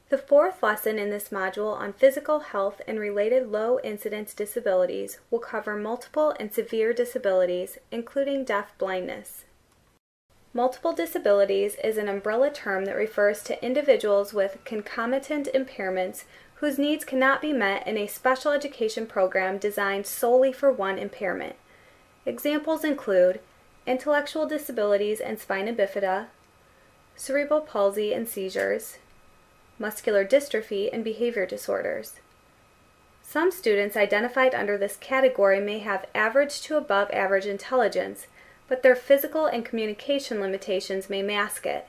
The fourth lesson in this module on physical health and related low-incidence disabilities will cover multiple and severe disabilities, including deaf-blindness. Multiple disabilities is an umbrella term that refers to individuals with concomitant impairments whose needs cannot be met in a special education program designed solely for one impairment. Examples include intellectual disabilities and spina bifida, cerebral palsy and seizures, muscular dystrophy, and behavior disorders. Some students identified under this category may have average to above average intelligence, but their physical and communication limitations may mask it.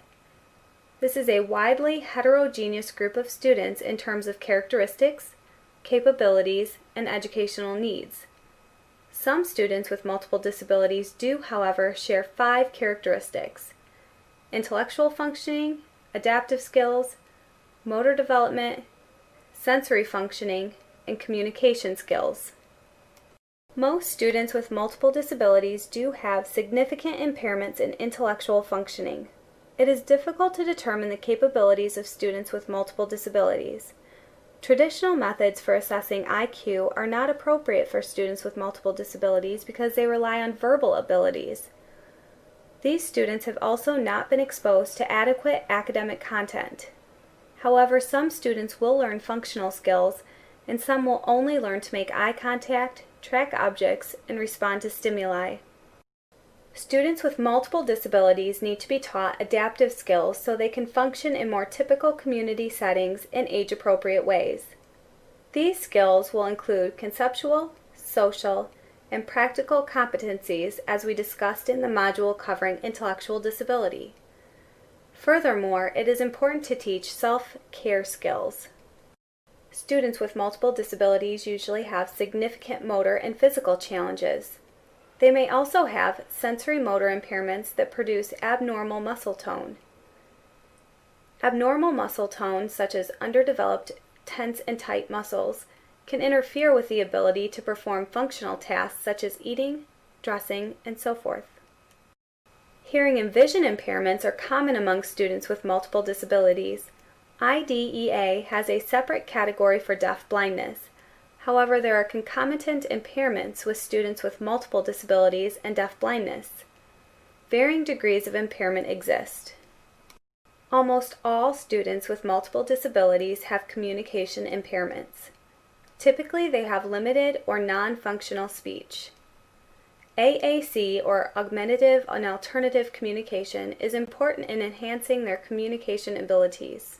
This is a widely heterogeneous group of students in terms of characteristics, capabilities, and educational needs. Some students with multiple disabilities do, however, share 5 characteristics: intellectual functioning, adaptive skills, motor development, sensory functioning, and communication skills. Most students with multiple disabilities do have significant impairments in intellectual functioning. It is difficult to determine the capabilities of students with multiple disabilities. Traditional methods for assessing IQ are not appropriate for students with multiple disabilities because they rely on verbal abilities. These students have also not been exposed to adequate academic content. However, some students will learn functional skills, and some will only learn to make eye contact, track objects, and respond to stimuli. Students with multiple disabilities need to be taught adaptive skills so they can function in more typical community settings in age-appropriate ways. These skills will include conceptual, social, and practical competencies as we discussed in the module covering intellectual disability. Furthermore, it is important to teach self-care skills. Students with multiple disabilities usually have significant motor and physical challenges. They may also have sensory motor impairments that produce abnormal muscle tone. Abnormal muscle tone, such as underdeveloped, tense, and tight muscles, can interfere with the ability to perform functional tasks such as eating, dressing, and so forth. Hearing and vision impairments are common among students with multiple disabilities. IDEA has a separate category for deaf-blindness. However, there are concomitant impairments with students with multiple disabilities and deaf-blindness. Varying degrees of impairment exist. Almost all students with multiple disabilities have communication impairments. Typically, they have limited or non-functional speech. AAC, or augmentative and alternative communication, is important in enhancing their communication abilities.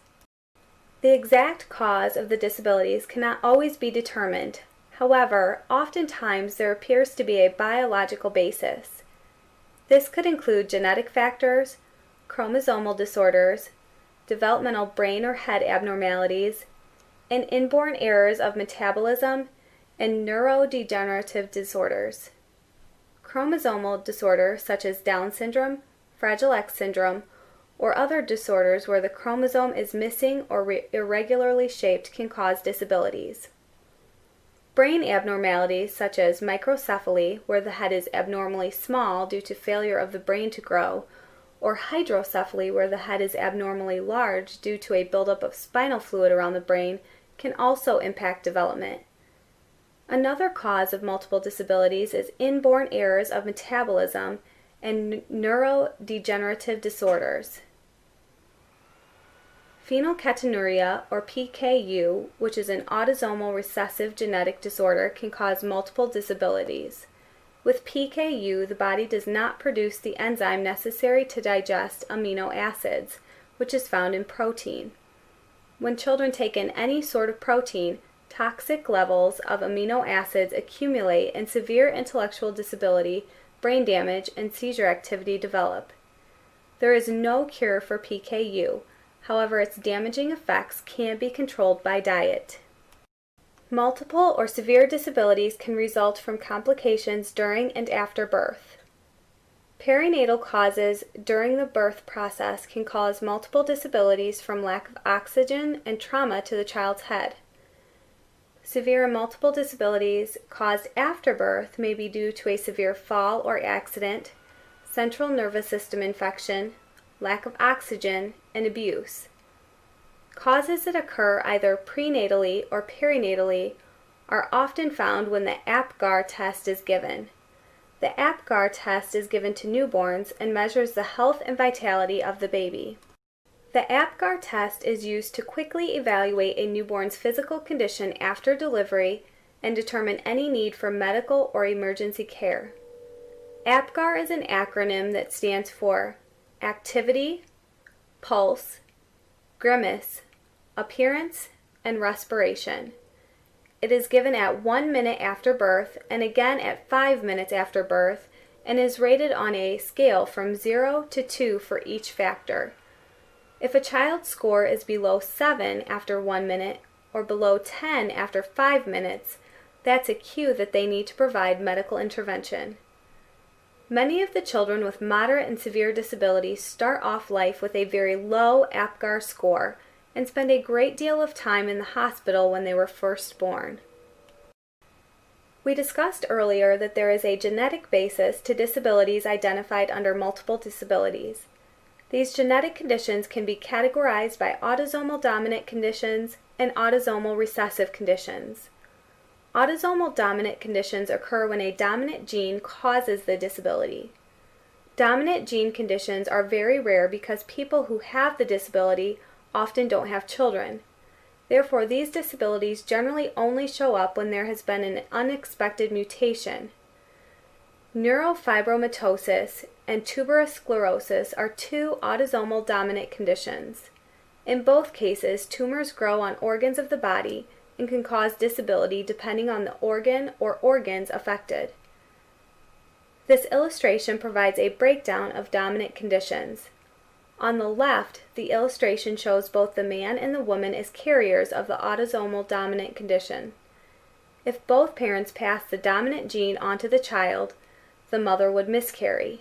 The exact cause of the disabilities cannot always be determined. However, oftentimes there appears to be a biological basis. This could include genetic factors, chromosomal disorders, developmental brain or head abnormalities, and inborn errors of metabolism and neurodegenerative disorders. Chromosomal disorders such as Down syndrome, Fragile X syndrome, or other disorders where the chromosome is missing or irregularly shaped can cause disabilities. Brain abnormalities such as microcephaly, where the head is abnormally small due to failure of the brain to grow, or hydrocephaly, where the head is abnormally large due to a buildup of spinal fluid around the brain, can also impact development. Another cause of multiple disabilities is inborn errors of metabolism and neurodegenerative disorders. Phenylketonuria, or PKU, which is an autosomal recessive genetic disorder, can cause multiple disabilities. With PKU, the body does not produce the enzyme necessary to digest amino acids, which is found in protein. When children take in any sort of protein, toxic levels of amino acids accumulate and severe intellectual disability, brain damage, and seizure activity develop. There is no cure for PKU. However, its damaging effects can be controlled by diet. Multiple or severe disabilities can result from complications during and after birth. Perinatal causes during the birth process can cause multiple disabilities from lack of oxygen and trauma to the child's head. Severe and multiple disabilities caused after birth may be due to a severe fall or accident, central nervous system infection, lack of oxygen, and abuse. Causes that occur either prenatally or perinatally are often found when the APGAR test is given. The APGAR test is given to newborns and measures the health and vitality of the baby. The APGAR test is used to quickly evaluate a newborn's physical condition after delivery and determine any need for medical or emergency care. APGAR is an acronym that stands for Activity, Pulse, Grimace, Appearance, and Respiration. It is given at 1 minute after birth and again at 5 minutes after birth and is rated on a scale from 0 to 2 for each factor. If a child's score is below 7 after 1 minute or below 10 after 5 minutes, that's a cue that they need to provide medical intervention. Many of the children with moderate and severe disabilities start off life with a very low APGAR score and spend a great deal of time in the hospital when they were first born. We discussed earlier that there is a genetic basis to disabilities identified under multiple disabilities. These genetic conditions can be categorized by autosomal dominant conditions and autosomal recessive conditions. Autosomal dominant conditions occur when a dominant gene causes the disability. Dominant gene conditions are very rare because people who have the disability often don't have children. Therefore, these disabilities generally only show up when there has been an unexpected mutation. Neurofibromatosis and tuberous sclerosis are two autosomal dominant conditions. In both cases, tumors grow on organs of the body and can cause disability depending on the organ or organs affected. This illustration provides a breakdown of dominant conditions. On the left, the illustration shows both the man and the woman as carriers of the autosomal dominant condition. If both parents pass the dominant gene onto the child, the mother would miscarry.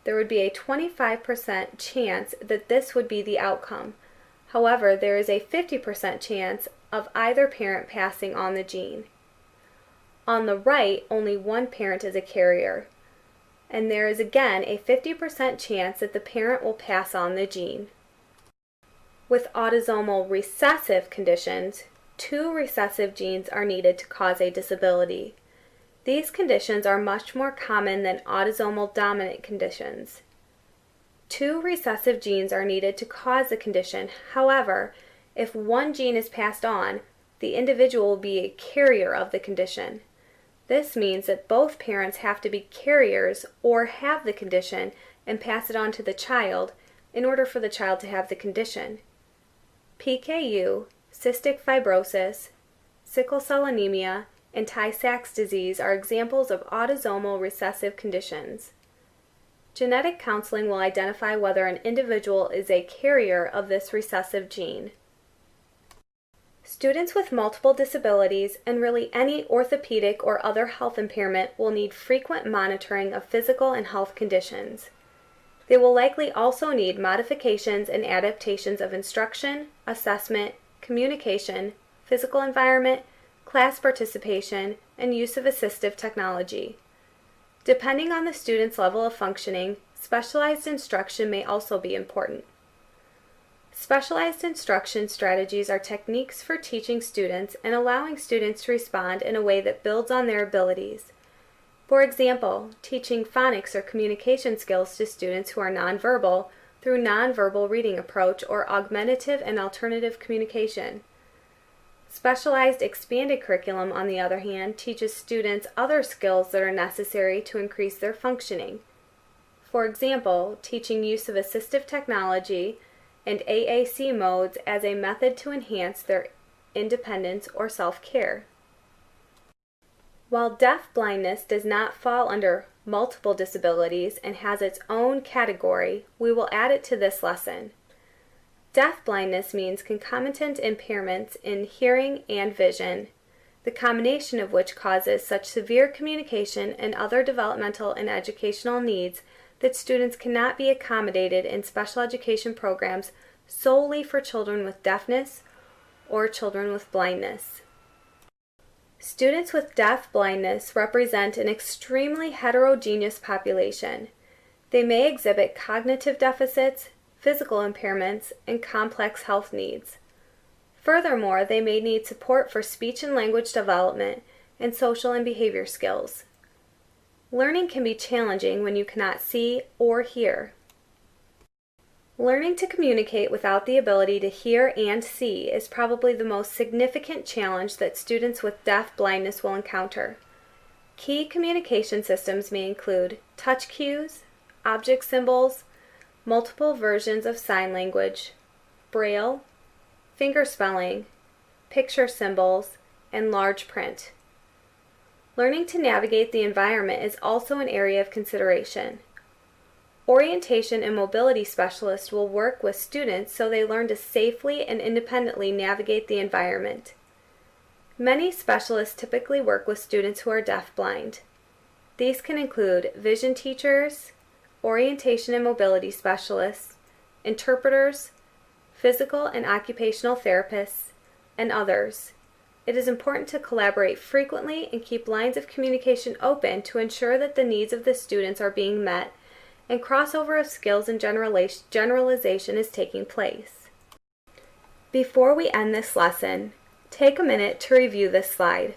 There would be a 25% chance that this would be the outcome. However, there is a 50% chance of either parent passing on the gene. On the right, only one parent is a carrier, and there is again a 50% chance that the parent will pass on the gene. With autosomal recessive conditions, 2 recessive genes are needed to cause a disability. These conditions are much more common than autosomal dominant conditions. 2 recessive genes are needed to cause the condition. However, if one gene is passed on, the individual will be a carrier of the condition. This means that both parents have to be carriers or have the condition and pass it on to the child in order for the child to have the condition. PKU, cystic fibrosis, sickle cell anemia, and Tay-Sachs disease are examples of autosomal recessive conditions. Genetic counseling will identify whether an individual is a carrier of this recessive gene. Students with multiple disabilities and really any orthopedic or other health impairment will need frequent monitoring of physical and health conditions. They will likely also need modifications and adaptations of instruction, assessment, communication, physical environment, class participation, and use of assistive technology. Depending on the student's level of functioning, specialized instruction may also be important. Specialized instruction strategies are techniques for teaching students and allowing students to respond in a way that builds on their abilities. For example, teaching phonics or communication skills to students who are nonverbal through nonverbal reading approach or augmentative and alternative communication. Specialized expanded curriculum, on the other hand, teaches students other skills that are necessary to increase their functioning. For example, teaching use of assistive technology and AAC modes as a method to enhance their independence or self-care. While deaf-blindness does not fall under multiple disabilities and has its own category, we will add it to this lesson. Deaf-blindness means concomitant impairments in hearing and vision, the combination of which causes such severe communication and other developmental and educational needs that students cannot be accommodated in special education programs solely for children with deafness or children with blindness. Students with deaf-blindness represent an extremely heterogeneous population. They may exhibit cognitive deficits, physical impairments, and complex health needs. Furthermore, they may need support for speech and language development and social and behavior skills. Learning can be challenging when you cannot see or hear. Learning to communicate without the ability to hear and see is probably the most significant challenge that students with deaf blindness will encounter. Key communication systems may include touch cues, object symbols, multiple versions of sign language, Braille, fingerspelling, picture symbols, and large print. Learning to navigate the environment is also an area of consideration. Orientation and mobility specialists will work with students so they learn to safely and independently navigate the environment. Many specialists typically work with students who are deaf-blind. These can include vision teachers, orientation and mobility specialists, interpreters, physical and occupational therapists, and others. It is important to collaborate frequently and keep lines of communication open to ensure that the needs of the students are being met and crossover of skills and generalization is taking place. Before we end this lesson, take a minute to review this slide.